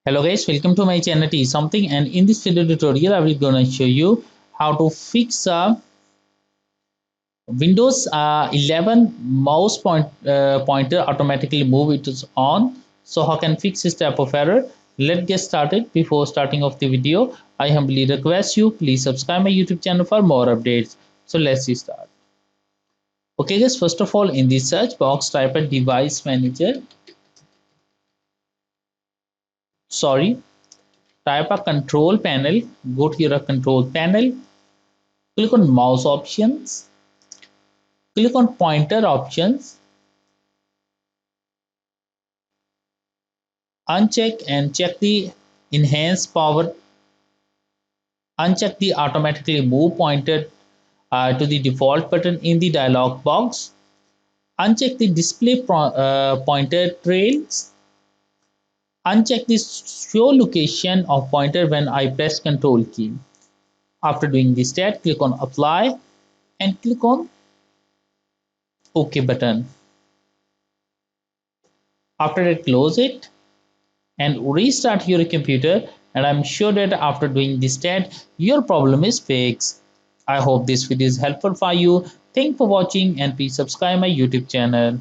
Hello guys, welcome to my channel T something, and in this video tutorial I will gonna show you how to fix a Windows 11 pointer automatically move it is on. So how can fix this type of error? Let's get started. Before starting of the video, I humbly request you please subscribe my YouTube channel for more updates. So let's start. Okay guys, first of all in the search box type a device manager. Sorry, type a control panel. Go to your control panel. Click on mouse options, click on pointer options, uncheck and check the enhance power, uncheck the automatically move pointer to the default button in the dialog box, uncheck the display pointer trails, uncheck the show location of pointer when I press control key. After doing this step, click on apply and click on OK button. After that, close it and restart your computer, and I'm sure that after doing this step your problem is fixed. I hope this video is helpful for you. Thanks for watching and please subscribe my YouTube channel.